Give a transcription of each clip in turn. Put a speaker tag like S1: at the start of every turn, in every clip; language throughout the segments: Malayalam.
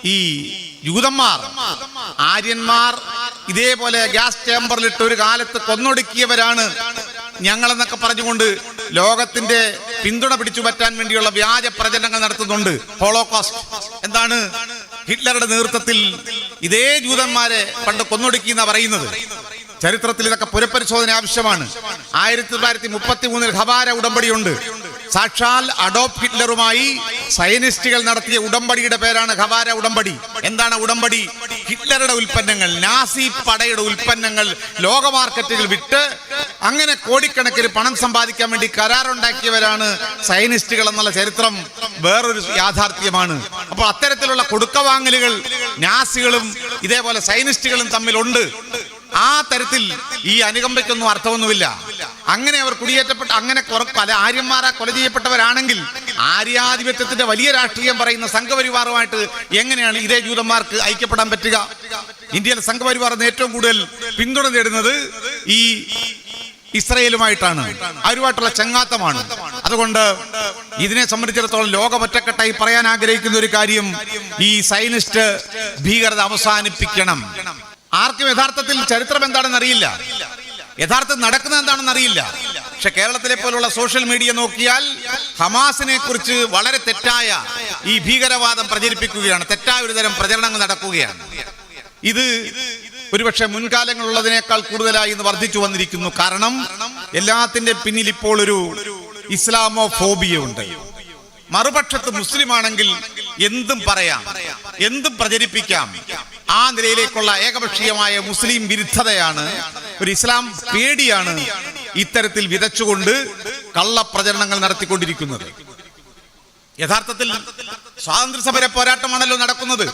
S1: ഈ ജൂതന്മാർ, ആര്യന്മാർ ഇതേപോലെ ഗ്യാസ് ചേമ്പറിലിട്ട് ഒരു കാലത്ത് കൊന്നൊടുക്കിയവരാണ് ഞങ്ങളെന്നൊക്കെ പറഞ്ഞുകൊണ്ട് ലോകത്തിന്റെ പിന്തുണ പിടിച്ചു പറ്റാൻ വേണ്ടിയുള്ള വ്യാജ പ്രചരണങ്ങൾ നടത്തുന്നുണ്ട്. ഹോളോകോസ്റ്റ് എന്താണ്? ഹിറ്റ്ലറുടെ നേതൃത്വത്തിൽ ഇതേ ജൂതന്മാരെ പണ്ട് കൊന്നൊടുക്കി എന്നാ പറയുന്നത്. ചരിത്രത്തിൽ ഇതൊക്കെ പുനഃപരിശോധന ആവശ്യമാണ്. 1933 ഖവാര ഉടമ്പടിയുണ്ട്. സാക്ഷാൽ അഡോൾഫ് ഹിറ്റ്ലറുമായി സയനിസ്റ്റുകൾ നടത്തിയ ഉടമ്പടിയുടെ പേരാണ് ഖവാര ഉടമ്പടി. എന്താണ് ഉടമ്പടി? ഹിറ്റ്ലറുടെ ഉൽപ്പന്നങ്ങൾ, നാസി പടയുടെ ഉൽപ്പന്നങ്ങൾ ലോക മാർക്കറ്റുകൾ വിറ്റ് അങ്ങനെ കോടിക്കണക്കിന് പണം സമ്പാദിക്കാൻ വേണ്ടി കരാറുണ്ടാക്കിയവരാണ് സയനിസ്റ്റുകൾ എന്നുള്ള ചരിത്രം വേറൊരു യാഥാർത്ഥ്യമാണ്. അപ്പോൾ അത്തരത്തിലുള്ള കൊടുക്കവാങ്ങലുകൾ നാസികളും ഇതേപോലെ സയനിസ്റ്റുകളും തമ്മിലുണ്ട്. ആ തരത്തിൽ ഈ അനുകമ്പയ്ക്കൊന്നും അർത്ഥമൊന്നുമില്ല. അങ്ങനെ അവർ കുടിയേറ്റപ്പെട്ട അങ്ങനെ പല ആര്യന്മാരാ കൊല ചെയ്യപ്പെട്ടവരാണെങ്കിൽ ആര്യാധിപത്യത്തിന്റെ വലിയ രാഷ്ട്രീയം പറയുന്ന സംഘപരിവാറുമായിട്ട് എങ്ങനെയാണ് ഇതേ ജൂതന്മാർക്ക് ഐക്യപ്പെടാൻ പറ്റുക? ഇന്ത്യയിലെ സംഘപരിവാറിന് ഏറ്റവും കൂടുതൽ പിന്തുണ നേടുന്നത് ഈ ഇസ്രയേലുമായിട്ടാണ്, അവരുമായിട്ടുള്ള ചങ്ങാത്തമാണ്. അതുകൊണ്ട് ഇതിനെ സംബന്ധിച്ചിടത്തോളം ലോകമൊറ്റക്കെട്ടായി പറയാൻ ആഗ്രഹിക്കുന്ന ഒരു കാര്യം, ഈ സയനിസ്റ്റ് ഭീകരത അവസാനിപ്പിക്കണം. ആർക്കും യഥാർത്ഥത്തിൽ ചരിത്രം എന്താണെന്ന് അറിയില്ല, യഥാർത്ഥത്തിൽ നടക്കുന്നത് എന്താണെന്ന് അറിയില്ല. പക്ഷെ കേരളത്തിലെ പോലുള്ള സോഷ്യൽ മീഡിയ നോക്കിയാൽ ഹമാസിനെ കുറിച്ച് വളരെ തെറ്റായ ഈ ഭീകരവാദം പ്രചരിപ്പിക്കുകയാണ്, തെറ്റായ ഒരു തരം പ്രചരണങ്ങൾ നടക്കുകയാണ്. ഇത് ഒരുപക്ഷെ മുൻകാലങ്ങളുള്ളതിനേക്കാൾ കൂടുതലായി ഇന്ന് വർദ്ധിച്ചു വന്നിരിക്കുന്നു. കാരണം എല്ലാത്തിന്റെ പിന്നിൽ ഇപ്പോൾ ഒരു ഇസ്ലാമോ ഫോബിയ ഉണ്ട്. മറുപക്ഷത്ത് മുസ്ലിം ആണെങ്കിൽ എന്തും പറയാം, എന്തും പ്രചരിപ്പിക്കാം. ആ നിലയിലേക്കുള്ള ഏകപക്ഷീയമായ മുസ്ലിം വിരുദ്ധതയാണ്, ഒരു ഇസ്ലാം പേടിയാണ് ഇത്തരത്തിൽ വിതച്ചുകൊണ്ട് കള്ളപ്രചരണങ്ങൾ നടത്തിക്കൊണ്ടിരിക്കുന്നത്. യഥാർത്ഥത്തിൽ സ്വാതന്ത്ര്യ സമര പോരാട്ടമാണല്ലോ നടക്കുന്നത്.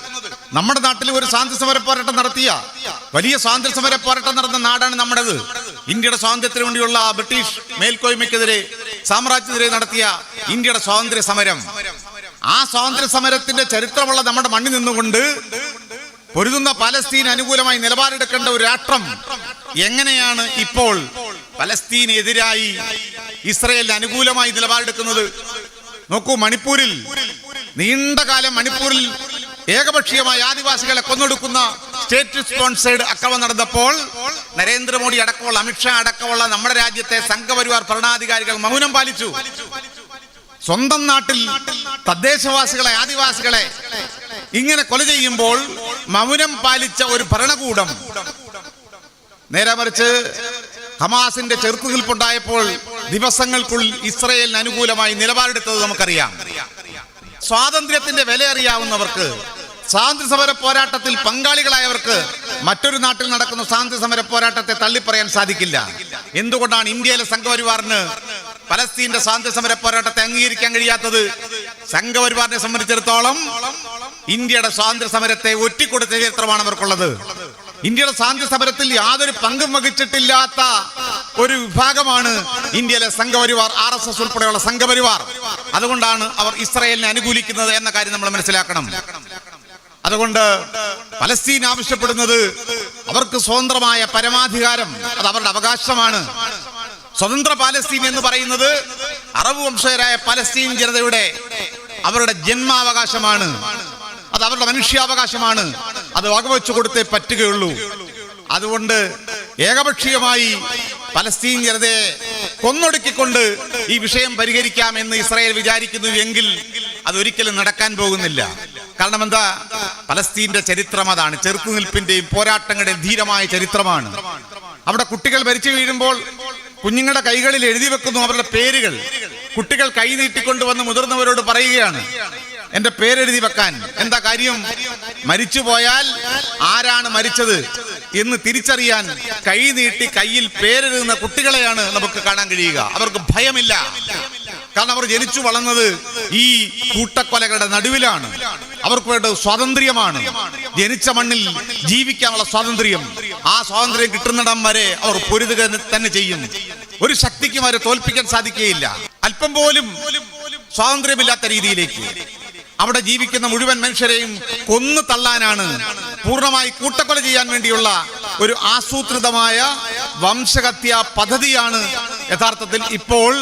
S1: നമ്മുടെ നാട്ടിൽ ഒരു സ്വാതന്ത്ര്യ സമര പോരാട്ടം നടത്തിയ, വലിയ സ്വാതന്ത്ര്യ സമര പോരാട്ടം നടന്ന നാടാണ് നമ്മുടേത്. ഇന്ത്യയുടെ സ്വാതന്ത്ര്യത്തിന് വേണ്ടിയുള്ള ബ്രിട്ടീഷ് മേൽക്കോയ്മയ്ക്കെതിരെ, സാമ്രാജ്യത്തിനെതിരെ നടത്തിയ ഇന്ത്യയുടെ സ്വാതന്ത്ര്യ സമരം. ആ സ്വാതന്ത്ര്യ സമരത്തിന്റെ ചരിത്രമുള്ള നമ്മുടെ മണ്ണിൽ നിന്നുകൊണ്ട് പൊരുതുന്ന പലസ്തീൻ അനുകൂലമായി നിലപാടെടുക്കേണ്ട ഒരു രാഷ്ട്രം എങ്ങനെയാണ് ഇപ്പോൾ പലസ്തീനെതിരായി ഇസ്രയേലിന് അനുകൂലമായി നിലപാടെടുക്കുന്നത്? നോക്കൂ, മണിപ്പൂരിൽ നീണ്ട കാലം മണിപ്പൂരിൽ ഏകപക്ഷീയമായി ആദിവാസികളെ കൊന്നൊടുക്കുന്ന സ്റ്റേറ്റ് സ്പോൺസേഡ് അക്രമം നടന്നപ്പോൾ നരേന്ദ്രമോദി അടക്കമുള്ള, അമിത്ഷാ അടക്കമുള്ള നമ്മുടെ രാജ്യത്തെ സംഘപരിവാർ ഭരണാധികാരികൾ മൗനം പാലിച്ചു. സ്വന്തം നാട്ടിൽ തദ്ദേശവാസികളെ, ആദിവാസികളെ ഇങ്ങനെ കൊല ചെയ്യുമ്പോൾ മൗനം പാലിച്ച ഒരു ഭരണകൂടം നേരെ മറിച്ച് ഹമാസിന്റെ ചെറുത്തുനിൽപ്പുണ്ടായപ്പോൾ ദിവസങ്ങൾക്കുള്ളിൽ ഇസ്രയേലിന് അനുകൂലമായി നിലപാടെടുത്തത് നമുക്കറിയാം. സ്വാതന്ത്ര്യത്തിന്റെ വില അറിയാവുന്നവർക്ക്, സ്വാതന്ത്ര്യ സമര പോരാട്ടത്തിൽ പങ്കാളികളായവർക്ക് മറ്റൊരു നാട്ടിൽ നടക്കുന്ന സ്വാതന്ത്ര്യ സമര പോരാട്ടത്തെ തള്ളിപ്പറയാൻ സാധിക്കില്ല. എന്തുകൊണ്ടാണ് ഇന്ത്യയിലെ സംഘപരിവാറിന് പലസ്തീന്റെ സ്വാതന്ത്ര്യ സമര പോരാട്ടത്തെ അംഗീകരിക്കാൻ കഴിയാത്തത്? സംഘപരിവാറിനെ സംബന്ധിച്ചിടത്തോളം ഇന്ത്യയുടെ സ്വാതന്ത്ര്യ സമരത്തെ ഒറ്റിക്കൊടുത്ത ചരിത്രമാണ് അവർക്കുള്ളത്. ഇന്ത്യയുടെ സ്വാതന്ത്ര്യ സമരത്തിൽ യാതൊരു പങ്കും വഹിച്ചിട്ടില്ലാത്ത ഒരു വിഭാഗമാണ് ഇന്ത്യയിലെ സംഘപരിവാർ, RSS ഉൾപ്പെടെയുള്ള സംഘപരിവാർ. അതുകൊണ്ടാണ് അവർ ഇസ്രായേലിനെ അനുകൂലിക്കുന്നത് എന്ന കാര്യം നമ്മൾ മനസ്സിലാക്കണം. അതുകൊണ്ട് പലസ്തീൻ ആവശ്യപ്പെടുന്നത് അവർക്ക് സ്വതന്ത്രമായ പരമാധികാരം, അത് അവരുടെ അവകാശമാണ്. സ്വതന്ത്ര പാലസ്തീൻ എന്ന് പറയുന്നത് അറബ് വംശജരായ പലസ്തീൻ ജനതയുടെ അവരുടെ ജന്മാവകാശമാണ്, അത് അവരുടെ മനുഷ്യാവകാശമാണ്. അത് വകവെച്ചു കൊടുത്തേ പറ്റുകയുള്ളൂ. അതുകൊണ്ട് ഏകപക്ഷീയമായി പലസ്തീൻ ജനതയെ കൊന്നൊടുക്കിക്കൊണ്ട് ഈ വിഷയം പരിഹരിക്കാം എന്ന് ഇസ്രായേൽ വിചാരിക്കുന്നു എങ്കിൽ അതൊരിക്കലും നടക്കാൻ പോകുന്നില്ല. കാരണം എന്താ? പലസ്തീന്റെ ചരിത്രം അതാണ്, ചെറുത്തുനിൽപ്പിന്റെയും പോരാട്ടങ്ങളുടെയും ധീരമായ ചരിത്രമാണ്. അവിടെ കുട്ടികൾ മരിച്ചു വീഴുമ്പോൾ കുഞ്ഞുങ്ങളുടെ കൈകളിൽ എഴുതി വെക്കുന്നു അവരുടെ പേരുകൾ. കുട്ടികൾ കൈ നീട്ടിക്കൊണ്ടുവന്ന് മുതിർന്നവരോട് പറയുകയാണ് എന്റെ പേരെഴുതി വെക്കാൻ. എന്താ കാര്യം? മരിച്ചുപോയാൽ ആരാണ് മരിച്ചത് എന്ന് തിരിച്ചറിയാൻ കൈ നീട്ടി കയ്യിൽ പേരെഴുതുന്ന കുട്ടികളെയാണ് നമുക്ക് കാണാൻ കഴിയുക. അവർക്ക് ഭയമില്ല, കാരണം അവർ ജനിച്ചു വളർന്നത് ഈ കൂട്ടക്കൊലകളുടെ നടുവിലാണ്. അവർക്ക് വേണ്ടത് സ്വാതന്ത്ര്യമാണ്, ജനിച്ച മണ്ണിൽ ജീവിക്കാനുള്ള സ്വാതന്ത്ര്യം. ആ സ്വാതന്ത്ര്യം കിട്ടുന്നിടം വരെ അവർ പൊരുതുക തന്നെ ചെയ്യും. ഒരു ശക്തിക്കും അവരെ തോൽപ്പിക്കാൻ സാധിക്കുകയില്ല. അല്പം പോലും സ്വാതന്ത്ര്യമില്ലാത്ത രീതിയിലേക്ക് അവിടെ ജീവിക്കുന്ന മുഴുവൻ മനുഷ്യരെയും കൊന്നു തള്ളാനാണ്, പൂർണ്ണമായി കൂട്ടക്കൊല ചെയ്യാൻ വേണ്ടിയുള്ള ഒരു ആസൂത്രിതമായ വംശഹത്യാ പദ്ധതിയാണ് യഥാർത്ഥത്തിൽ ഇപ്പോൾ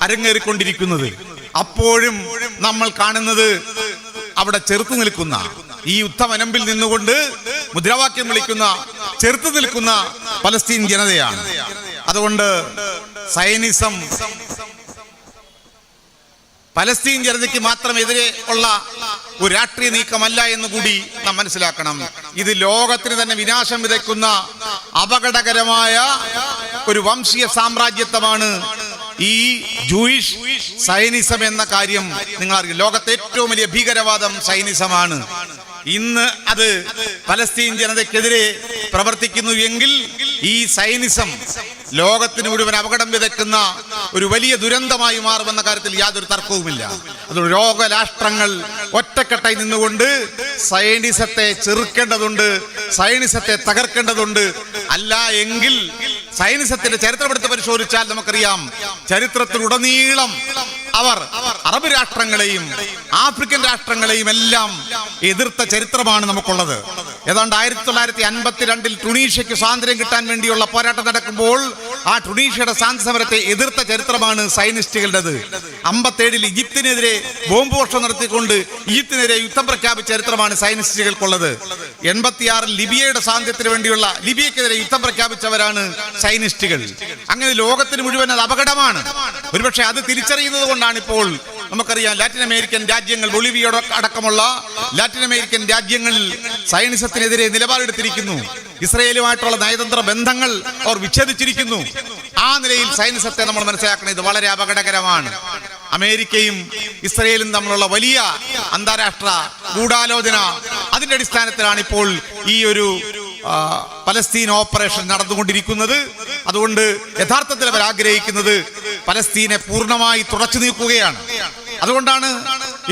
S1: അരങ്ങേറിക്കൊണ്ടിരിക്കുന്നത്. അപ്പോഴും നമ്മൾ കാണുന്നത് അവിടെ ചെറുത്തു നിൽക്കുന്ന ഈ യുദ്ധവനമ്പിൽ നിന്നുകൊണ്ട് മുദ്രാവാക്യം വിളിക്കുന്ന, ചെറുത്തു നിൽക്കുന്ന പലസ്തീൻ ജനതയാണ്. അതുകൊണ്ട് സയനിസം പലസ്തീൻ ജനതയ്ക്ക് മാത്രം എതിരെ ഉള്ള ഒരു രാഷ്ട്രീയ നീക്കമല്ല എന്ന് കൂടി നാം മനസ്സിലാക്കണം. ഇത് ലോകത്തിന് തന്നെ വിനാശം വിതയ്ക്കുന്ന അപകടകരമായ ഒരു വംശീയ സാമ്രാജ്യത്വമാണ് ഈ ജൂയിഷ് സയനിസം എന്ന കാര്യം നിങ്ങൾ അറിയും. ലോകത്തെ ഏറ്റവും വലിയ ഭീകരവാദം സയനിസമാണ്. ഇന്ന് അത് പലസ്തീൻ ജനതയ്ക്കെതിരെ പ്രവർത്തിക്കുന്നു എങ്കിൽ ഈ സയനിസം ലോകത്തിന് മുഴുവൻ അപകടം വിതയ്ക്കുന്ന ഒരു വലിയ ദുരന്തമായി മാറുമെന്ന കാര്യത്തിൽ യാതൊരു തർക്കവുമില്ല. അതുകൊണ്ട് ലോകരാഷ്ട്രങ്ങൾ ഒറ്റക്കെട്ടായി നിന്നുകൊണ്ട് സയനിസത്തെ ചെറുക്കേണ്ടതുണ്ട്, സയനിസത്തെ തകർക്കേണ്ടതുണ്ട്. അല്ല എങ്കിൽ സയനിസത്തിന്റെ ചരിത്രമെടുത്ത് പരിശോധിച്ചാൽ നമുക്കറിയാം, ചരിത്രത്തിലുടനീളം അവർ അറബ് രാഷ്ട്രങ്ങളെയും ആഫ്രിക്കൻ രാഷ്ട്രങ്ങളെയും എല്ലാം എതിർത്ത ചരിത്രമാണ് നമുക്കുള്ളത്. ഏതാണ്ട് 1952 ടുണീഷ്യക്ക് സ്വാതന്ത്ര്യം കിട്ടാൻ വേണ്ടിയുള്ള പോരാട്ടം നടക്കുമ്പോൾ ആ ടുണീഷ്യയുടെ സ്വാതന്ത്ര്യ സമരത്തെ എതിർത്ത ചരിത്രമാണ് സയനിസ്റ്റുകളുടേത്. 57 ഈജിപ്തിനെതിരെ ബോംബ് വർഷം നടത്തിക്കൊണ്ട് ഈജിപ്തിനെതിരെ യുദ്ധം പ്രഖ്യാപിച്ച ചരിത്രമാണ് സയനിസ്റ്റുകൾക്കുള്ളത്. 86 ലിബിയയുടെ സ്വാതന്ത്ര്യത്തിന് വേണ്ടിയുള്ള ലിബിയക്കെതിരെ യുദ്ധം പ്രഖ്യാപിച്ചവരാണ് സയനിസ്റ്റുകൾ. അങ്ങനെ ലോകത്തിന് മുഴുവൻ അത് അപകടമാണ്. ഒരുപക്ഷെ അത് തിരിച്ചറിയുന്നത് കൊണ്ടാണ് ഇപ്പോൾ നമുക്കറിയാം ലാറ്റിൻ അമേരിക്കൻ രാജ്യങ്ങൾ, ബൊളീവിയ അടക്കമുള്ള ലാറ്റിൻ അമേരിക്കൻ രാജ്യങ്ങൾ സയനിസത്തിനെതിരെ നിലപാടെടുത്തിരിക്കുന്നു. ഇസ്രയേലുമായിട്ടുള്ള നയതന്ത്ര ബന്ധങ്ങൾ അവർ വിച്ഛേദിച്ചിരിക്കുന്നു. ആ നിലയിൽ സയനിസത്തെ നമ്മൾ മനസ്സിലാക്കണം, ഇത് വളരെ അപകടകരമാണ്. അമേരിക്കയും ഇസ്രയേലും തമ്മിലുള്ള വലിയ അന്താരാഷ്ട്ര ഗൂഢാലോചന, അതിന്റെ അടിസ്ഥാനത്തിലാണ് ഇപ്പോൾ ഈ ഒരു പലസ്തീൻ ഓപ്പറേഷൻ നടന്നുകൊണ്ടിരിക്കുന്നത്. അതുകൊണ്ട് യഥാർത്ഥത്തിൽ അവർ ആഗ്രഹിക്കുന്നത് പലസ്തീനെ പൂർണ്ണമായി തുടച്ചു നീക്കുകയാണ്. അതുകൊണ്ടാണ്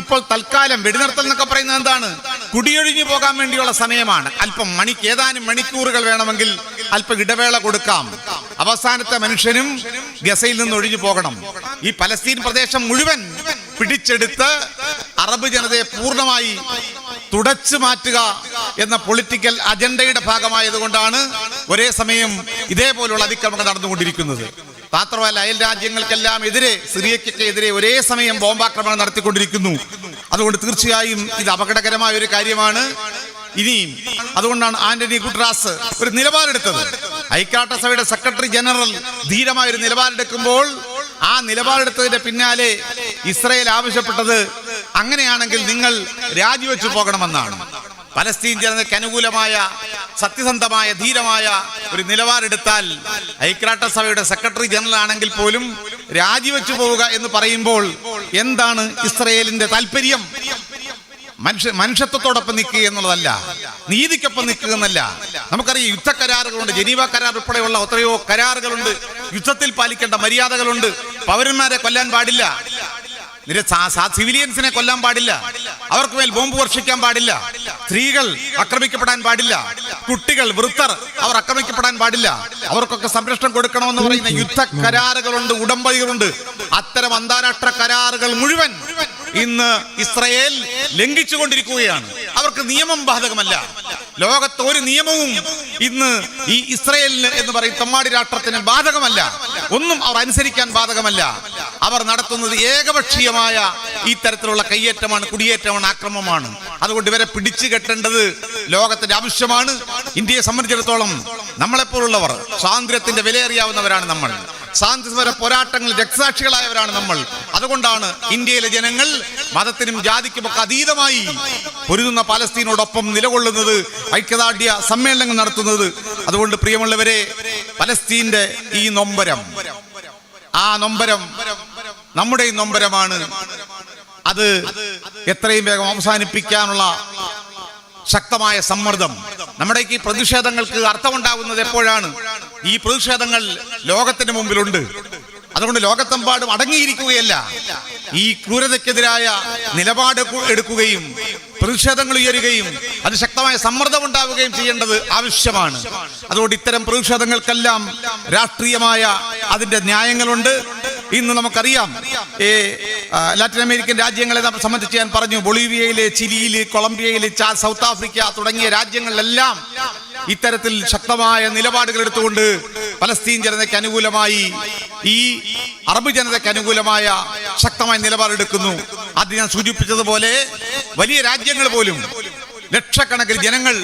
S1: ഇപ്പോൾ തൽക്കാലം വെടിനിർത്തൽ എന്നൊക്കെ പറയുന്നത് എന്താണ്? കുടിയൊഴിഞ്ഞു പോകാൻ വേണ്ടിയുള്ള സമയമാണ്. അല്പം ഏതാനും മണിക്കൂറുകൾ വേണമെങ്കിൽ അല്പം ഇടവേള കൊടുക്കാം. അവസാനത്തെ മനുഷ്യനും ഗസയിൽ നിന്ന് ഒഴിഞ്ഞു പോകണം. ഈ പലസ്തീൻ പ്രദേശം മുഴുവൻ പിടിച്ചെടുത്ത് അറബ് ജനതയെ പൂർണ്ണമായി തുടച്ചു മാറ്റുക എന്ന പൊളിറ്റിക്കൽ അജണ്ടയുടെ ഭാഗമായതുകൊണ്ടാണ് ഒരേ സമയം ഇതേപോലുള്ള അതിക്രമങ്ങൾ നടന്നുകൊണ്ടിരിക്കുന്നത്. മാത്രമല്ല അയൽ രാജ്യങ്ങൾക്കെല്ലാം എതിരെ, സിറിയയ്ക്കൊക്കെ എതിരെ ഒരേ സമയം ബോംബാക്രമണം നടത്തിക്കൊണ്ടിരിക്കുന്നു. അതുകൊണ്ട് തീർച്ചയായും ഇത് അപകടകരമായ ഒരു കാര്യമാണ്. ഇനിയും അതുകൊണ്ടാണ് ആന്റണി ഗുട്ടറാസ് ഒരു നിലപാടെടുത്തത്. ഐക്യരാഷ്ട്രസഭയുടെ സെക്രട്ടറി ജനറൽ ധീരമായ ഒരു നിലപാടെടുക്കുമ്പോൾ ആ നിലപാടെടുത്തതിന്റെ പിന്നാലെ ഇസ്രായേൽ ആവശ്യപ്പെട്ടത് അങ്ങനെയാണെങ്കിൽ നിങ്ങൾ രാജിവെച്ചു പോകണമെന്നാണ്. പലസ്തീൻ ജനതയ്ക്ക് അനുകൂലമായ സത്യസന്ധമായ ധീരമായ ഒരു നിലപാടെടുത്താൽ ഐക്യരാഷ്ട്രസഭയുടെ സെക്രട്ടറി ജനറൽ ആണെങ്കിൽ പോലും രാജിവെച്ചു പോവുക എന്ന് പറയുമ്പോൾ എന്താണ് ഇസ്രായേലിന്റെ താല്പര്യം? മനുഷ്യത്വത്തോടൊപ്പം നിൽക്കുക എന്നുള്ളതല്ല, നീതിക്കൊപ്പം നിൽക്കുക എന്നല്ല. നമുക്കറിയാം യുദ്ധ കരാറുകളുണ്ട്, ജനീവ കരാർ ഉൾപ്പെടെയുള്ള എത്രയോ കരാറുകളുണ്ട്. യുദ്ധത്തിൽ പാലിക്കേണ്ട മര്യാദകളുണ്ട്. പൗരന്മാരെ കൊല്ലാൻ പാടില്ല, സിവിലിയൻസിനെ കൊല്ലാൻ പാടില്ല, അവർക്ക് മേൽ ബോംബ് വർഷിക്കാൻ പാടില്ല, സ്ത്രീകൾ ആക്രമിക്കപ്പെടാൻ പാടില്ല, കുട്ടികൾ, വൃദ്ധർ അവർ ആക്രമിക്കപ്പെടാൻ പാടില്ല, അവർക്കൊക്കെ സംരക്ഷണം കൊടുക്കണമെന്ന് പറയുന്ന യുദ്ധ കരാറുകളുണ്ട്, ഉടമ്പടികളുണ്ട്. അത്തരം അന്താരാഷ്ട്ര കരാറുകൾ മുഴുവൻ ഇന്ന് ഇസ്രായേൽ ലംഘിച്ചുകൊണ്ടിരിക്കുകയാണ്. അവർക്ക് നിയമം ബാധകമല്ല. ലോകത്ത് ഒരു നിയമവും ഇന്ന് ഈ ഇസ്രായേലിന് എന്ന് പറയും തമ്മാടി രാഷ്ട്രത്തിന് ബാധകമല്ല. ഒന്നും അവർ അനുസരിക്കാൻ ബാധകമല്ല. അവർ നടത്തുന്നത് ഏകപക്ഷീയമായ ഈ തരത്തിലുള്ള കയ്യേറ്റമാണ്, കുടിയേറ്റമാണ്, ആക്രമണമാണ്. അതുകൊണ്ട് ഇവരെ പിടിച്ചു കെട്ടേണ്ടത് ലോകത്തിന്റെ ആവശ്യമാണ്. ഇന്ത്യയെ സംബന്ധിച്ചിടത്തോളം നമ്മളെപ്പോലുള്ളവർ സ്വാതന്ത്ര്യത്തിന്റെ വിലയേറിയാവുന്നവരാണ്. നമ്മൾ സ്വാതന്ത്ര്യ പോരാട്ടങ്ങളിൽ രക്തസാക്ഷികളായവരാണ് നമ്മൾ. അതുകൊണ്ടാണ് ഇന്ത്യയിലെ ജനങ്ങൾ മതത്തിനും ജാതിക്കുമൊക്കെ അതീതമായി പൊരുതുന്ന പലസ്തീനോടൊപ്പം നിലകൊള്ളുന്നത്, ഐക്യദാർഢ്യ സമ്മേളനങ്ങൾ നടത്തുന്നത്. അതുകൊണ്ട് പ്രിയമുള്ളവരെ, പലസ്തീന്റെ ഈ നൊമ്പരം, ആ നൊമ്പരം നമ്മുടെ നൊമ്പരമാണ്. അത് എത്രയും വേഗം അവസാനിപ്പിക്കാനുള്ള ശക്തമായ സമ്മർദ്ദം. നമ്മുടെ ഈ പ്രതിഷേധങ്ങൾക്ക് അർത്ഥമുണ്ടാകുന്നത് എപ്പോഴാണ്? ഈ പ്രതിഷേധങ്ങൾ ലോകത്തിന് മുമ്പിലുണ്ട്. അതുകൊണ്ട് ലോകത്തെമ്പാടും അടങ്ങിയിരിക്കുകയല്ല, ഈ ക്രൂരതയ്ക്കെതിരായ നിലപാട് എടുക്കുകയും പ്രതിഷേധങ്ങൾ ഉയരുകയും അത് ശക്തമായ സമ്മർദ്ദം ഉണ്ടാവുകയും ചെയ്യേണ്ടത് ആവശ്യമാണ്. അതുകൊണ്ട് ഇത്തരം പ്രതിഷേധങ്ങൾക്കെല്ലാം രാഷ്ട്രീയമായ അതിന്റെ ന്യായങ്ങളുണ്ട്. ഇന്ന് നമുക്കറിയാം ലാറ്റിൻ അമേരിക്കൻ രാജ്യങ്ങളെ സംബന്ധിച്ച് ഞാൻ പറഞ്ഞു, ബൊളീവിയയിലെ, ചിലിയിലെ, കൊളംബിയയിലെ, സൗത്ത് ആഫ്രിക്ക തുടങ്ങിയ രാജ്യങ്ങളിലെല്ലാം ഇത്തരത്തിൽ ശക്തമായ നിലപാടുകൾ എടുത്തുകൊണ്ട് പലസ്തീൻ ജനതയ്ക്ക് അനുകൂലമായി, ഈ അറബ് ജനതയ്ക്ക് അനുകൂലമായ ശക്തമായ നിലപാടെടുക്കുന്നു. അത് ഞാൻ സൂചിപ്പിച്ചതുപോലെ വലിയ രാജ്യങ്ങൾ പോലും ലക്ഷക്കണക്കിന് ജനങ്ങൾ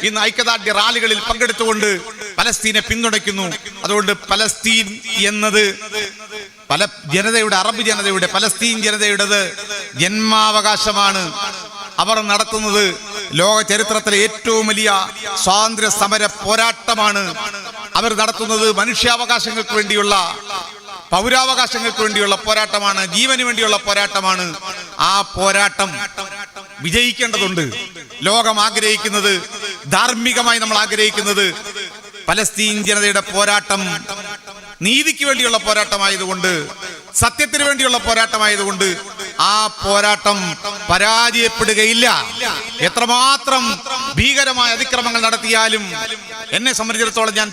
S1: ഇന്ന് ഐക്യദാർഢ്യ റാലികളിൽ പങ്കെടുത്തുകൊണ്ട് പലസ്തീനെ പിന്തുണയ്ക്കുന്നു. അതുകൊണ്ട് പലസ്തീൻ എന്നത് അറബ് ജനതയുടെ പലസ്തീൻ ജനതയുടേത് ജന്മാവകാശമാണ്. അവർ നടത്തുന്നത് ലോക ചരിത്രത്തിലെ ഏറ്റവും വലിയ സ്വാതന്ത്ര്യ സമര പോരാട്ടമാണ്. അവർ നടത്തുന്നത് മനുഷ്യാവകാശങ്ങൾക്ക് വേണ്ടിയുള്ള, പൗരാവകാശങ്ങൾക്ക് വേണ്ടിയുള്ള പോരാട്ടമാണ്, ജീവന് വേണ്ടിയുള്ള പോരാട്ടമാണ്. ആ പോരാട്ടം വിജയിക്കേണ്ടതുണ്ട്. ലോകം ആഗ്രഹിക്കുന്നത്, ധാർമ്മികമായി നമ്മൾ ആഗ്രഹിക്കുന്നത് പലസ്തീൻ ജനതയുടെ പോരാട്ടം നീതിക്ക് വേണ്ടിയുള്ള പോരാട്ടമായതുകൊണ്ട്, സത്യത്തിന് വേണ്ടിയുള്ള പോരാട്ടമായതുകൊണ്ട് ആ പോരാട്ടം പരാജയപ്പെടുകയില്ല. എത്രമാത്രം ഭീകരമായ അതിക്രമങ്ങൾ നടത്തിയാലും എന്നെ സംബന്ധിച്ചിടത്തോളം ഞാൻ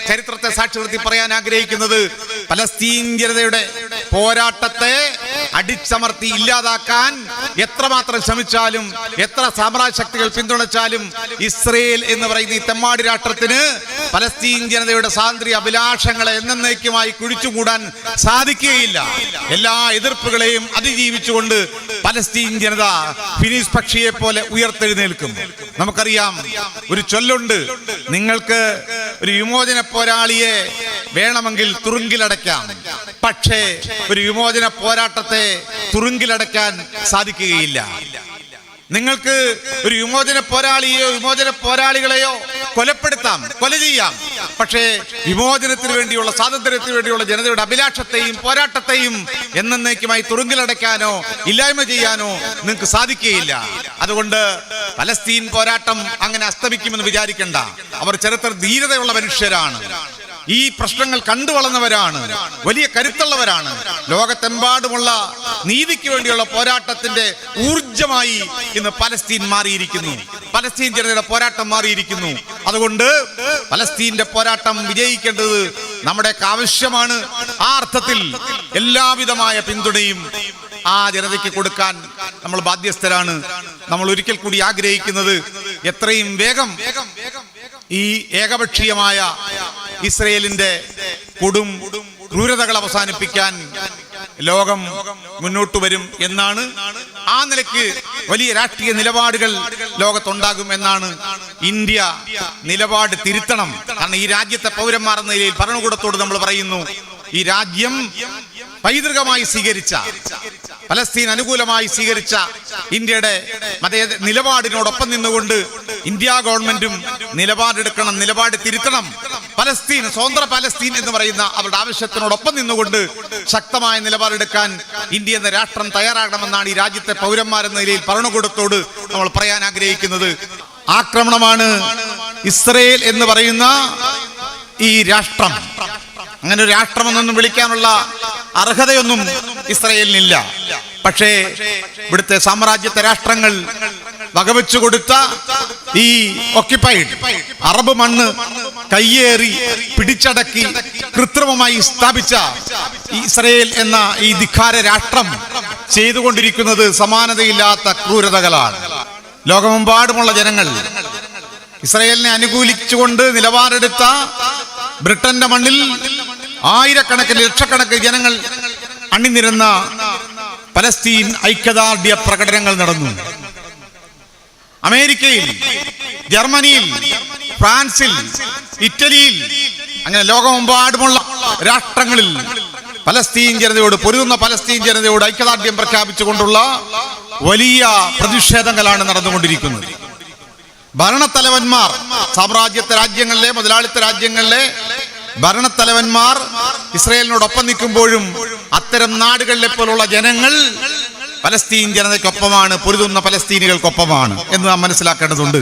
S1: ചരിത്രത്തെ സാക്ഷി നിർത്തി പറയാൻ ആഗ്രഹിക്കുന്നത്, പലസ്തീൻ ജനതയുടെ പോരാട്ടത്തെ അടിച്ചമർത്തി ഇല്ലാതാക്കാൻ എത്രമാത്രം ശ്രമിച്ചാലും, എത്ര സാമ്രാജ്യ ശക്തികൾ പിന്തുണച്ചാലും, ഇസ്രയേൽ എന്ന് പറയുന്ന ഈ തെമ്മാടി രാഷ്ട്രത്തിന് പലസ്തീൻ ജനതയുടെ സ്വാതന്ത്ര്യ അഭിലാഷങ്ങളെ എന്നേക്കുമായി കുഴിച്ചുകൂടാൻ സാധിക്കുകയില്ല. എല്ലാ എതിർപ്പുകളെയും അതിജീവിച്ചുകൊണ്ട് പലസ്തീൻ ജനത ഫിനിസ് പക്ഷിയെ പോലെ ഉയർത്തെഴുന്നേൽക്കും. നമുക്കറിയാം, ഒരു ചൊല്ലുണ്ട്, നിങ്ങൾക്ക് ഒരു വിമോചന പോരാളിയെ വേണമെങ്കിൽ തുറുങ്കിലടയ്ക്കാം, പക്ഷേ ഒരു വിമോചന പോരാട്ടത്തെ തുറുങ്കിലടയ്ക്കാൻ സാധിക്കുകയില്ല. നിങ്ങൾക്ക് ഒരു വിമോചന പോരാളിയെയോ വിമോചന പോരാളികളെയോ കൊലപ്പെടുത്താം, കൊല ചെയ്യാം, പക്ഷേ വിമോചനത്തിന് വേണ്ടിയുള്ള, സ്വാതന്ത്ര്യത്തിന് വേണ്ടിയുള്ള ജനതയുടെ അഭിലാഷത്തെയും പോരാട്ടത്തെയും എന്നേക്കുമായി തുറുങ്കിലടയ്ക്കാനോ ഇല്ലായ്മ ചെയ്യാനോ നിങ്ങൾക്ക് സാധിക്കുകയില്ല. അതുകൊണ്ട് പലസ്തീൻ പോരാട്ടം അങ്ങനെ അസ്തമിക്കുമെന്ന് വിചാരിക്കണ്ട. അവർ ചരിത്ര ധീരതയുള്ള മനുഷ്യരാണ്, ഈ പ്രശ്നങ്ങൾ കണ്ടു വളർന്നവരാണ്, വലിയ കരുത്തുള്ളവരാണ്. ലോകത്തെമ്പാടുമുള്ള നീതിക്ക് വേണ്ടിയുള്ള പോരാട്ടത്തിന്റെ ഊർജമായി ഇന്ന് പലസ്തീൻ മാറിയിരിക്കുന്നു, പലസ്തീൻ ജനതയുടെ പോരാട്ടം മാറിയിരിക്കുന്നു. അതുകൊണ്ട് പലസ്തീന്റെ പോരാട്ടം വിജയിക്കേണ്ടത് നമ്മുടെ ആവശ്യമാണ്. ആ അർത്ഥത്തിൽ എല്ലാവിധമായ പിന്തുണയും ആ ജനതയ്ക്ക് കൊടുക്കാൻ നമ്മൾ ബാധ്യസ്ഥരാണ്. നമ്മൾ ഒരിക്കൽ കൂടി ആഗ്രഹിക്കുന്നത്, എത്രയും വേഗം ഈ ഏകപക്ഷീയമായ ഇസ്രയേലിന്റെ കൊടും ക്രൂരതകൾ അവസാനിപ്പിക്കാൻ ലോകം മുന്നോട്ട് വരും എന്നാണ്. ആ നിലയ്ക്ക് വലിയ രാഷ്ട്രീയ നിലപാടുകൾ ലോകത്തുണ്ടാകും എന്നാണ്. ഇന്ത്യ നിലപാട് തിരുത്തണം. കാരണം ഈ രാജ്യത്തെ പൗരന്മാർ എന്ന നിലയിൽ ഭരണകൂടത്തോട് നമ്മൾ പറയുന്നു, ഈ രാജ്യം പൈതൃകമായി സ്വീകരിച്ച, പലസ്തീൻ അനുകൂലമായി സ്വീകരിച്ച ഇന്ത്യയുടെ നിലപാടിനോടൊപ്പം നിന്നുകൊണ്ട് ഇന്ത്യ ഗവൺമെന്റും നിലപാടെടുക്കണം, നിലപാട് തിരുത്തണം. പലസ്തീൻ, സ്വതന്ത്ര പലസ്തീൻ എന്ന് പറയുന്ന അവരുടെ ആവശ്യത്തിനോടൊപ്പം നിന്നുകൊണ്ട് ശക്തമായ നിലപാടെടുക്കാൻ ഇന്ത്യ എന്ന രാഷ്ട്രം തയ്യാറാകണമെന്നാണ് ഈ രാജ്യത്തെ പൗരന്മാരെന്ന നിലയിൽ ഭരണകൂടത്തോട് നമ്മൾ പറയാൻ ആഗ്രഹിക്കുന്നത്. ആക്രമണമാണ് ഇസ്രയേൽ എന്ന് പറയുന്ന ഈ രാഷ്ട്രം. അങ്ങനെ ഒരു രാഷ്ട്രമെന്നൊന്നും വിളിക്കാനുള്ള അർഹതയൊന്നും ഇസ്രയേലിനില്ല. പക്ഷേ ഇവിടുത്തെ സാമ്രാജ്യത്തെ രാഷ്ട്രങ്ങൾ വകവെച്ചു കൊടുത്ത ഈ ഒക്യുപ്പൈഡ് അറബ് മണ്ണ് കയ്യേറി പിടിച്ചടക്കി കൃത്രിമമായി സ്ഥാപിച്ച ഇസ്രയേൽ എന്ന ഈ ധിക്കാര രാഷ്ട്രം ചെയ്തുകൊണ്ടിരിക്കുന്നത് സമാനതയില്ലാത്ത ക്രൂരതകളാണ്. ലോകമെമ്പാടുമുള്ള ജനങ്ങൾ ഇസ്രയേലിനെ അനുകൂലിച്ചുകൊണ്ട് നിലപാടെടുത്ത ബ്രിട്ടന്റെ മണ്ണിൽ ആയിരക്കണക്കിന് ലക്ഷക്കണക്കിന് ജനങ്ങൾ അണിനിരന്ന പലസ്തീൻ ഐക്യദാർഢ്യ പ്രകടനങ്ങൾ നടന്നു. അമേരിക്കയിൽ, ജർമ്മനിയിൽ, ഫ്രാൻസിൽ, ഇറ്റലിയിൽ, അങ്ങനെ ലോകമെമ്പാടുമുള്ള രാഷ്ട്രങ്ങളിൽ പലസ്തീൻ ജനതയോട്, പൊരുതുന്ന പലസ്തീൻ ജനതയോട് ഐക്യദാർഢ്യം പ്രഖ്യാപിച്ചുകൊണ്ടുള്ള വലിയ പ്രതിഷേധങ്ങളാണ് നടന്നുകൊണ്ടിരിക്കുന്നത്. ഭരണത്തലവന്മാർ, സാമ്രാജ്യത്തെ രാജ്യങ്ങളിലെ, മുതലാളിത്ത രാജ്യങ്ങളിലെ ഭരണത്തലവന്മാർ ഇസ്രയേലിനോടൊപ്പം നിൽക്കുമ്പോഴും അത്തരം നാടുകളിലെ പോലുള്ള ജനങ്ങൾ പലസ്തീൻ ജനതയ്ക്കൊപ്പമാണ്, പൊരുതുന്ന പലസ്തീനികൾക്കൊപ്പമാണ് എന്ന് നാം മനസ്സിലാക്കേണ്ടതുണ്ട്.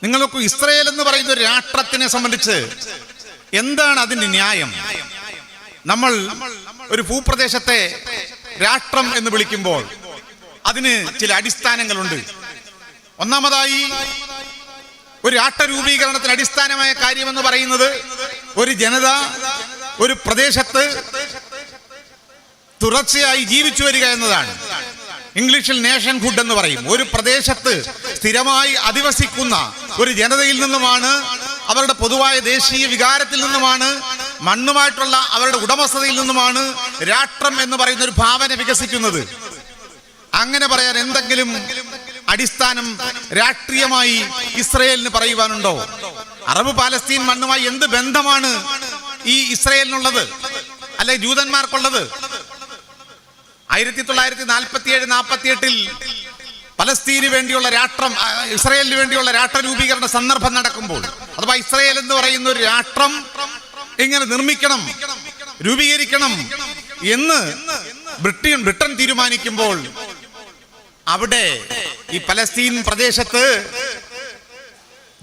S1: നിങ്ങൾക്ക് ഇസ്രയേൽ എന്ന് പറയുന്ന ഒരു രാഷ്ട്രത്തിനെ സംബന്ധിച്ച് എന്താണ് അതിന്റെ ന്യായം? നമ്മൾ ഒരു ഭൂപ്രദേശത്തെ രാഷ്ട്രം എന്ന് വിളിക്കുമ്പോൾ അതിന് ചില അടിസ്ഥാനങ്ങളുണ്ട്. ഒന്നാമതായി, ഒരു രാഷ്ട്ര രൂപീകരണത്തിന് അടിസ്ഥാനമായ കാര്യമെന്ന് പറയുന്നത് ഒരു ജനത ഒരു പ്രദേശത്ത് തുടർച്ചയായി ജീവിച്ചു വരിക എന്നതാണ്. ഇംഗ്ലീഷിൽ നേഷൻഹുഡ് എന്ന് പറയും. ഒരു പ്രദേശത്ത് സ്ഥിരമായി അധിവസിക്കുന്ന ഒരു ജനതയിൽ നിന്നുമാണ്, അവരുടെ പൊതുവായ ദേശീയ വികാരത്തിൽ നിന്നുമാണ്, മണ്ണുമായിട്ടുള്ള അവരുടെ ഉടമസ്ഥതയിൽ നിന്നുമാണ് രാഷ്ട്രം എന്ന് പറയുന്ന ഒരു ഭാവന വികസിക്കുന്നത്. അങ്ങനെ പറയാൻ എന്തെങ്കിലും അടിസ്ഥാനം രാഷ്ട്രീയമായി ഇസ്രയേലിന് പറയുവാനുണ്ടോ? അറബ് പാലസ്തീൻ മണ്ണുമായി എന്ത് ബന്ധമാണ് ഈ ഇസ്രയേലിനുള്ളത്, അല്ലെ ജൂതന്മാർക്കുള്ളത്? 1947-48 പലസ്തീന് വേണ്ടിയുള്ള രാഷ്ട്രം, ഇസ്രയേലിന് വേണ്ടിയുള്ള രാഷ്ട്ര രൂപീകരണ സന്ദർഭം നടക്കുമ്പോൾ, അഥവാ ഇസ്രയേൽ എന്ന് പറയുന്ന ഒരു രാഷ്ട്രം എങ്ങനെ നിർമ്മിക്കണം, രൂപീകരിക്കണം എന്ന് ബ്രിട്ടൻ തീരുമാനിക്കുമ്പോൾ അവിടെ ഈ പലസ്തീൻ പ്രദേശത്ത്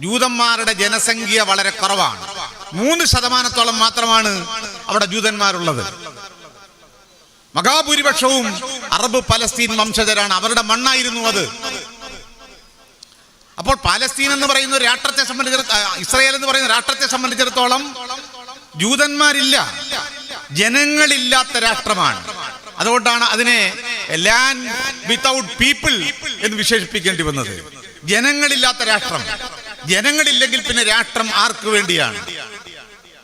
S1: ജൂതന്മാരുടെ ജനസംഖ്യ വളരെ കുറവാണ്. 3% മാത്രമാണ് അവിടെ ജൂതന്മാരുള്ളത്. മഹാഭൂരിപക്ഷവും അറബ് പലസ്തീൻ വംശജരാണ്. അവരുടെ മണ്ണായിരുന്നു അത്. അപ്പോൾ പാലസ്തീൻ എന്ന് പറയുന്ന രാഷ്ട്രത്തെ സംബന്ധിച്ചിടത്തോളം, ഇസ്രായേൽ എന്ന് പറയുന്ന രാഷ്ട്രത്തെ സംബന്ധിച്ചിടത്തോളം ജൂതന്മാരില്ല, ജനങ്ങളില്ലാത്ത രാഷ്ട്രമാണ്. അതുകൊണ്ടാണ് അതിനെ ലാൻഡ് വിത്തൗട്ട് പീപ്പിൾ എന്ന് വിശേഷിപ്പിക്കേണ്ടി വന്നത്. ജനങ്ങളില്ലാത്ത രാഷ്ട്രം. ജനങ്ങളില്ലെങ്കിൽ പിന്നെ രാഷ്ട്രം ആർക്ക് വേണ്ടിയാണ്?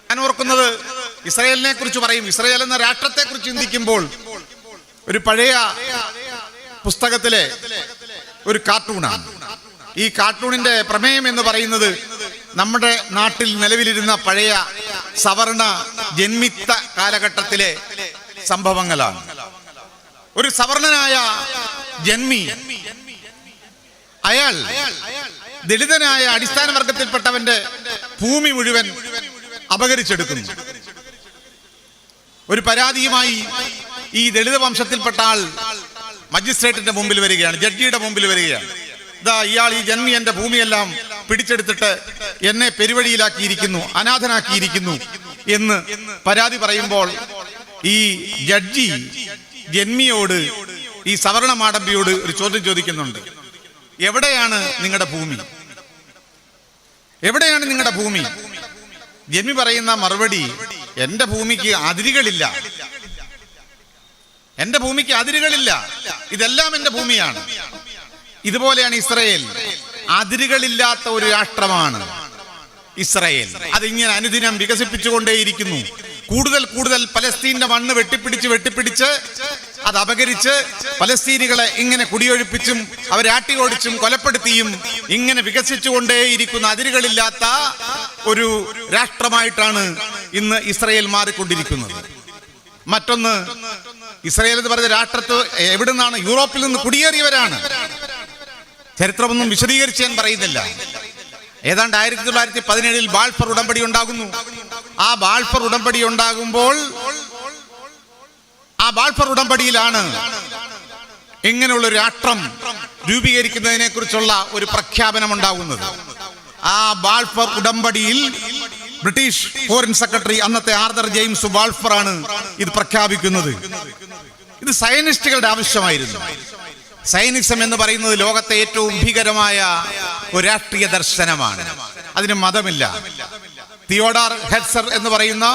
S1: ഞാൻ ഓർക്കുന്നത്, ഇസ്രായേലിനെ കുറിച്ച് പറയും, ഇസ്രായേൽ എന്ന രാഷ്ട്രത്തെ കുറിച്ച് ചിന്തിക്കുമ്പോൾ ഒരു പഴയ പുസ്തകത്തിലെ ഒരു കാർട്ടൂണാണ്. ഈ കാർട്ടൂണിന്റെ പ്രമേയം എന്ന് പറയുന്നത് നമ്മുടെ നാട്ടിൽ നിലവിലിരുന്ന പഴയ സവർണ ജന്മിത്ത കാലഘട്ടത്തിലെ സംഭവങ്ങളാണ്. ഒരു സവർണനായ ജന്മി, അയാൾ ദളിതനായ അടിസ്ഥാന വർഗത്തിൽപ്പെട്ടവന്റെ ഭൂമി മുഴുവൻ അപഹരിച്ചെടുക്കുന്നു. ഒരു പരാതിയുമായി ഈ ദളിത വംശത്തിൽപ്പെട്ട ആൾ മജിസ്ട്രേറ്റിന്റെ മുമ്പിൽ വരികയാണ്, ജഡ്ജിയുടെ മുമ്പിൽ വരികയാണ്. ഇയാൾ, ഈ ജന്മി എന്റെ ഭൂമിയെല്ലാം പിടിച്ചെടുത്തിട്ട് എന്നെ പെരുവഴിയിലാക്കിയിരിക്കുന്നു, അനാഥനാക്കിയിരിക്കുന്നു എന്ന് പരാതി പറയുമ്പോൾ ഈ ജഡ്ജി ജന്മിയോട്, ഈ സവർണ മാടമ്പിയോട് ഒരു ചോദ്യം ചോദിക്കുന്നുണ്ട്. എവിടെയാണ് നിങ്ങളുടെ ഭൂമി? എവിടെയാണ് നിങ്ങളുടെ ഭൂമി? ജന്മി പറയുന്ന മറുപടി, എന്റെ ഭൂമിക്ക് അതിരുകളില്ല, എന്റെ ഭൂമിക്ക് അതിരുകളില്ല, ഇതെല്ലാം എന്റെ ഭൂമിയാണ്. ഇതുപോലെയാണ് ഇസ്രായേൽ. അതിരുകളില്ലാത്ത ഒരു രാഷ്ട്രമാണ് ഇസ്രായേൽ. അതിങ്ങനെ അനുദിനം വികസിപ്പിച്ചുകൊണ്ടേയിരിക്കുന്നു. കൂടുതൽ കൂടുതൽ പലസ്തീന്റെ മണ്ണ് വെട്ടിപ്പിടിച്ച് അത് അപഹരിച്ച് പലസ്തീനികളെ ഇങ്ങനെ കുടിയൊഴിപ്പിച്ചും അവരെ ആട്ടിയോടിച്ചും കൊലപ്പെടുത്തിയും ഇങ്ങനെ വികസിച്ചുകൊണ്ടേയിരിക്കുന്ന അതിരുകളില്ലാത്ത ഒരു രാഷ്ട്രമായിട്ടാണ് ഇന്ന് ഇസ്രായേൽ മാറിക്കൊണ്ടിരിക്കുന്നത്. മറ്റൊന്ന്, ഇസ്രായേൽ എന്ന് പറയുന്ന രാഷ്ട്രത്ത് എവിടുന്നാണ്? യൂറോപ്പിൽ നിന്ന് കുടിയേറിയവരാണ്. ചരിത്രമൊന്നും വിശദീകരിച്ച് ഞാൻ പറയുന്നില്ല. ഏതാണ്ട് 1917 ബാൾഫർ ഉടമ്പടി ഉണ്ടാകുന്നു. ആ ബാൾഫർ ഉടമ്പടി ഉണ്ടാകുമ്പോൾ ആ ബാൾഫർ ഉടമ്പടിയിലാണ് ഇങ്ങനെയുള്ള രാഷ്ട്രം രൂപീകരിക്കുന്നതിനെ കുറിച്ചുള്ള ഒരു പ്രഖ്യാപനം ഉണ്ടാകുന്നത്. ആ ബാൾഫർ ഉടമ്പടിയിൽ ബ്രിട്ടീഷ് ഫോറിൻ സെക്രട്ടറി അന്നത്തെ ആർതർ ജെയിംസ് ബാൾഫർ ആണ് ഇത് പ്രഖ്യാപിക്കുന്നത്. ഇത് സയനിസ്റ്റുകളുടെ ആവശ്യമായിരുന്നു. സയനിസം എന്ന് പറയുന്നത് ലോകത്തെ ഏറ്റവും ഭീകരമായ ഒരു രാഷ്ട്രീയ ദർശനമാണ്. അതിന് മതമില്ല. തിയോഡർ ഹെർട്സർ എന്ന് പറയുന്ന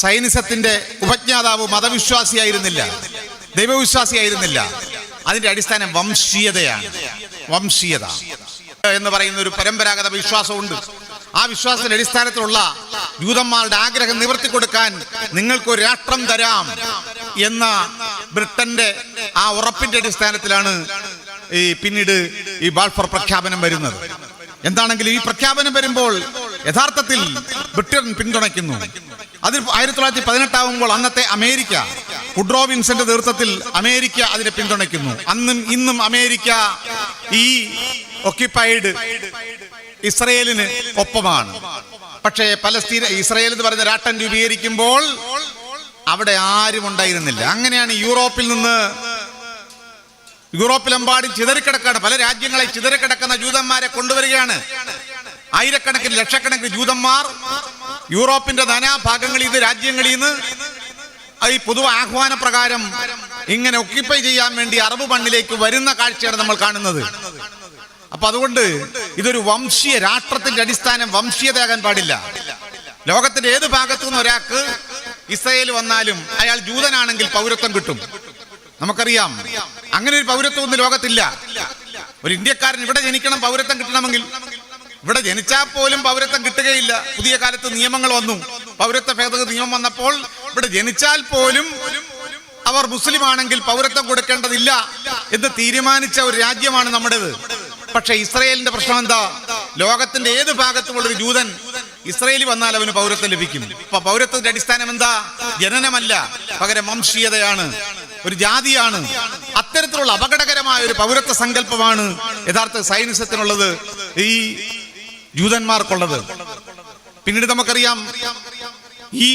S1: സയനിസത്തിന്റെ ഉപജ്ഞാതാവ് മതവിശ്വാസിയായിരുന്നില്ല, ദൈവവിശ്വാസിയായിരുന്നില്ല. അതിന്റെ അടിസ്ഥാനം വംശീയതയാണ്. വംശീയത എന്ന് പറയുന്ന ഒരു പരമ്പരാഗത വിശ്വാസമുണ്ട്. ആ വിശ്വാസത്തിന്റെ അടിസ്ഥാനത്തിലുള്ള ജൂതന്മാരുടെ ആഗ്രഹം നിവർത്തി കൊടുക്കാൻ നിങ്ങൾക്കൊരു രാഷ്ട്രം തരാം എന്ന ബ്രിട്ടന്റെ ആ ഉറപ്പിന്റെ അടിസ്ഥാനത്തിലാണ് പിന്നീട് ഈ ബാൾഫർ പ്രഖ്യാപനം വരുന്നത്. എന്താണെങ്കിലും ഈ പ്രഖ്യാപനം വരുമ്പോൾ യഥാർത്ഥത്തിൽ ബ്രിട്ടൻ പിന്തുണയ്ക്കുന്നു. അതിൽ 1918 ആവുമ്പോൾ അന്നത്തെ അമേരിക്ക, വുഡ്രോ വിൻസന്റെ നേതൃത്വത്തിൽ അമേരിക്ക അതിനെ പിന്തുണയ്ക്കുന്നു. അന്നും ഇന്നും അമേരിക്ക ഈ ഒക്യുപ്പൈഡ് ഇസ്രയേലിന് ഒപ്പമാണ്. പക്ഷേ ഇസ്രയേൽ എന്ന് പറയുന്ന രാഷ്ട്രം രൂപീകരിക്കുമ്പോൾ അവിടെ ആരും ഉണ്ടായിരുന്നില്ല. അങ്ങനെയാണ് യൂറോപ്പിലെമ്പാടും ചിതറിക്കിടക്കാണ്, പല രാജ്യങ്ങളെ ചിതറിക്കിടക്കുന്ന ജൂതന്മാരെ കൊണ്ടുവരികയാണ്. ആയിരക്കണക്കിന് ലക്ഷക്കണക്കിന് ജൂതന്മാർ യൂറോപ്പിന്റെ നാനാഭാഗങ്ങളിൽ നിന്ന്, രാജ്യങ്ങളിൽ നിന്ന് ഈ പൊതു ആഹ്വാന പ്രകാരം ഇങ്ങനെ ഒക്യുപ്പൈ ചെയ്യാൻ വേണ്ടി അറബ് മണ്ണിലേക്ക് വരുന്ന കാഴ്ചയാണ് നമ്മൾ കാണുന്നത്. അപ്പൊ അതുകൊണ്ട് ഇതൊരു വംശീയ രാഷ്ട്രത്തിന്റെ അടിസ്ഥാനം വംശീയതയാകാൻ പാടില്ല. ലോകത്തിന്റെ ഏത് ഭാഗത്തു നിന്ന് ഒരാൾക്ക് ഇസ്രായേൽ വന്നാലും അയാൾ ജൂതനാണെങ്കിൽ പൗരത്വം കിട്ടും. നമുക്കറിയാം, അങ്ങനെ ഒരു പൗരത്വം ഒന്നും ലോകത്തില്ല. ഒരു ഇന്ത്യക്കാരൻ ഇവിടെ ജനിക്കണം, പൗരത്വം കിട്ടണമെങ്കിൽ. ഇവിടെ ജനിച്ചാൽ പോലും പൗരത്വം കിട്ടുകയില്ല. പുതിയ കാലത്ത് നിയമങ്ങൾ വന്നു, പൗരത്വ ഭേദഗതി നിയമം വന്നപ്പോൾ ഇവിടെ ജനിച്ചാൽ പോലും അവർ മുസ്ലിം ആണെങ്കിൽ പൗരത്വം കൊടുക്കേണ്ടതില്ല എന്ന് തീരുമാനിച്ച ഒരു രാജ്യമാണ് നമ്മുടേത്. പക്ഷെ ഇസ്രയേലിന്റെ പ്രശ്നം എന്താ? ലോകത്തിന്റെ ഏത് ഭാഗത്തുമുള്ള ഒരു ജൂതൻ ഇസ്രയേലി വന്നാൽ അവന് പൗരത്വം ലഭിക്കും. അപ്പൊ പൗരത്വത്തിന്റെ അടിസ്ഥാനം എന്താ? ജനനമല്ല, പകരം വംശീയതയാണ്, ഒരു ജാതിയാണ്. അത്തരത്തിലുള്ള അപകടകരമായ ഒരു പൗരത്വ സങ്കല്പമാണ് യഥാർത്ഥ സൈനിസത്തിനുള്ളത്, ഈ ജൂതന്മാർക്കുള്ളത്. പിന്നീട് നമുക്കറിയാം, ഈ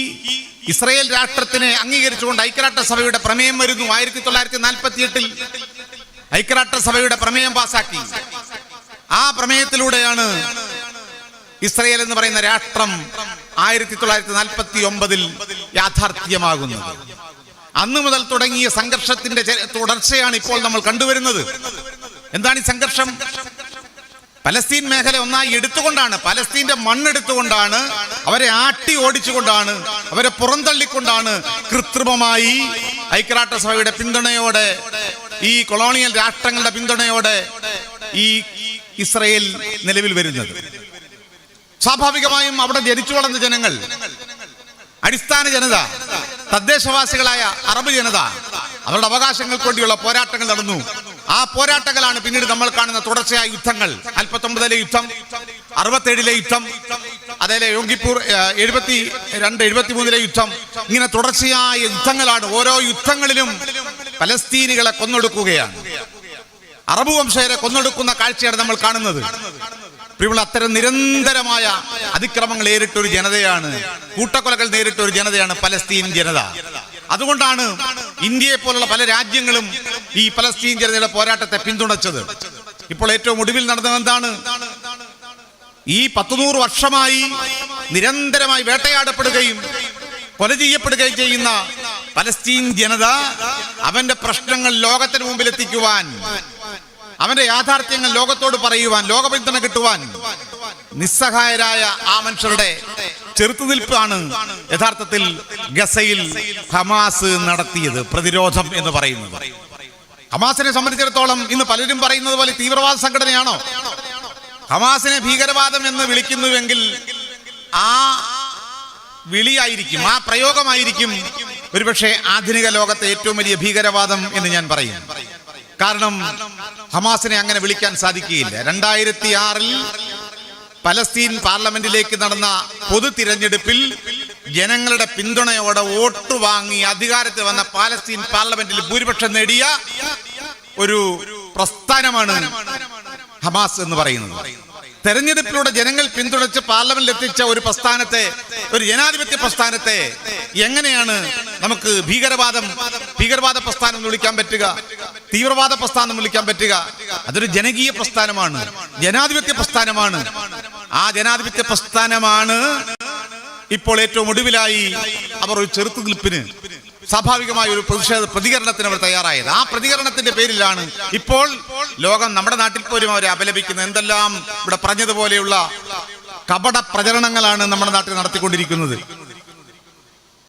S1: ഇസ്രയേൽ രാഷ്ട്രത്തിനെ അംഗീകരിച്ചുകൊണ്ട് ഐക്യരാഷ്ട്രസഭയുടെ പ്രമേയം വരുന്നു. 1948 ഐക്യരാഷ്ട്രസഭയുടെ പ്രമേയം പാസാക്കി. ആ പ്രമേയത്തിലൂടെയാണ് ഇസ്രയേൽ എന്ന് പറയുന്ന രാഷ്ട്രം 1949 യാഥാർത്ഥ്യമാകുന്നത്. അന്നു മുതൽ തുടങ്ങിയ സംഘർഷത്തിന്റെ തുടർച്ചയാണ് ഇപ്പോൾ നമ്മൾ കണ്ടുവരുന്നത്. എന്താണ് ഈ സംഘർഷം? പലസ്തീൻ മേഖല ഒന്നായി എടുത്തുകൊണ്ടാണ്, പലസ്തീന്റെ മണ്ണെടുത്തുകൊണ്ടാണ്, അവരെ ആട്ടി ഓടിച്ചുകൊണ്ടാണ്, അവരെ പുറന്തള്ളിക്കൊണ്ടാണ് കൃത്രിമമായി ഐക്യരാഷ്ട്രസഭയുടെ പിന്തുണയോടെ, ഈ കൊളോണിയൽ രാഷ്ട്രങ്ങളുടെ പിന്തുണയോടെ ഈ ഇസ്രയേൽ നിലവിൽ വരുന്നത്. സ്വാഭാവികമായും അവിടെ ജനിച്ചു വളർന്ന ജനങ്ങൾ, അടിസ്ഥാന ജനത, തദ്ദേശവാസികളായ അറബ് ജനത, അവരുടെ അവകാശങ്ങൾക്ക് വേണ്ടിയുള്ള പോരാട്ടങ്ങൾ നടന്നു. ആ പോരാട്ടങ്ങളാണ് പിന്നീട് നമ്മൾ കാണുന്ന തുടർച്ചയായ യുദ്ധങ്ങൾ. 49 യുദ്ധം, 67 യുദ്ധം, അതേപോലെ യോങ്കിപ്പൂർ 72, 73 യുദ്ധം. ഇങ്ങനെ തുടർച്ചയായ യുദ്ധങ്ങളാണ്. ഓരോ യുദ്ധങ്ങളിലും പലസ്തീനികളെ കൊന്നൊടുക്കുകയാണ്, അറബ് വംശജരെ കൊന്നൊടുക്കുന്ന കാഴ്ചയാണ് നമ്മൾ കാണുന്നത്. പ്രിയമുള്ള, അത്തരം നിരന്തരമായ അതിക്രമങ്ങൾ നേരിട്ടൊരു ജനതയാണ്, കൂട്ടക്കൊലകൾ നേരിട്ടൊരു ജനതയാണ് പലസ്തീൻ ജനത. അതുകൊണ്ടാണ് ഇന്ത്യയെ പോലുള്ള പല രാജ്യങ്ങളും ഈ പലസ്തീൻ ജനതയുടെ പോരാട്ടത്തെ പിന്തുണച്ചത്. ഇപ്പോൾ ഏറ്റവും ഒടുവിൽ നടന്നത് എന്താണ്? ഈ 100 വർഷമായി നിരന്തരമായി വേട്ടയാടപ്പെടുകയും കൊല ചെയ്യപ്പെടുകയും ചെയ്യുന്ന പലസ്തീൻ ജനത അവന്റെ പ്രശ്നങ്ങൾ ലോകത്തിന് മുമ്പിൽ എത്തിക്കുവാൻ, അവന്റെ യാഥാർത്ഥ്യങ്ങൾ ലോകത്തോട് പറയുവാൻ, ലോക പിന്തുണ കിട്ടുവാൻ നിസ്സഹായരായ ആ മനുഷ്യരുടെ ചെറുത്തുനിൽപ്പാണ് യഥാർത്ഥത്തിൽ ഗസയിൽ ഹമാസ് നടത്തിയത് പ്രതിരോധം എന്ന് പറയുന്നത്. ഹമാസിനെ സംബന്ധിച്ചിടത്തോളം ഇന്ന് പലരും പറയുന്നത് പോലെ തീവ്രവാദ സംഘടനയാണോ? ഹമാസിനെ ഭീകരവാദം എന്ന് വിളിക്കുന്നുവെങ്കിൽ ആ വിളിയായിരിക്കും, ആ പ്രയോഗമായിരിക്കും ഒരുപക്ഷെ ആധുനിക ലോകത്തെ ഏറ്റവും വലിയ ഭീകരവാദം എന്ന് ഞാൻ പറയും. കാരണം ഹമാസിനെ അങ്ങനെ വിളിക്കാൻ സാധിക്കുകയില്ല. 2006 പലസ്തീൻ പാർലമെന്റിലേക്ക് നടന്ന പൊതു തിരഞ്ഞെടുപ്പിൽ ജനങ്ങളുടെ പിന്തുണയോടെ വോട്ട് വാങ്ങി അധികാരത്തിൽ വന്ന പാലസ്തീൻ പാർലമെന്റിൽ ഭൂരിപക്ഷം നേടിയ ഒരു പ്രസ്ഥാനമാണ് ഹമാസ് എന്ന് പറയുന്നത്. തെരഞ്ഞെടുപ്പിലൂടെ ജനങ്ങൾ പിന്തുണച്ച് പാർലമെന്റിൽ എത്തിച്ച ഒരു പ്രസ്ഥാനത്തെ, ഒരു ജനാധിപത്യ പ്രസ്ഥാനത്തെ എങ്ങനെയാണ് നമുക്ക് ഭീകരവാദ പ്രസ്ഥാനം എന്ന് വിളിക്കാൻ പറ്റുക? തീവ്രവാദ പ്രസ്ഥാനം വിളിക്കാൻ പറ്റുക? അതൊരു ജനകീയ പ്രസ്ഥാനമാണ്, ജനാധിപത്യ പ്രസ്ഥാനമാണ്. ആ ജനാധിപത്യ പ്രസ്ഥാനമാണ് ഇപ്പോൾ ഏറ്റവും ഒടുവിലായി അവർ ഒരു ചെറുത്തുനിൽപ്പിന്, സ്വാഭാവികമായ ഒരു പ്രതികരണത്തിന് അവർ തയ്യാറായത്. ആ പ്രതികരണത്തിന്റെ പേരിലാണ് ഇപ്പോൾ ലോകം നമ്മുടെ നാട്ടിൽ പോലും അവരെ അപലപിക്കുന്നത്. എന്തെല്ലാം ഇവിടെ പറഞ്ഞതുപോലെയുള്ള കപട പ്രചരണങ്ങളാണ് നമ്മുടെ നാട്ടിൽ നടത്തിക്കൊണ്ടിരിക്കുന്നത്.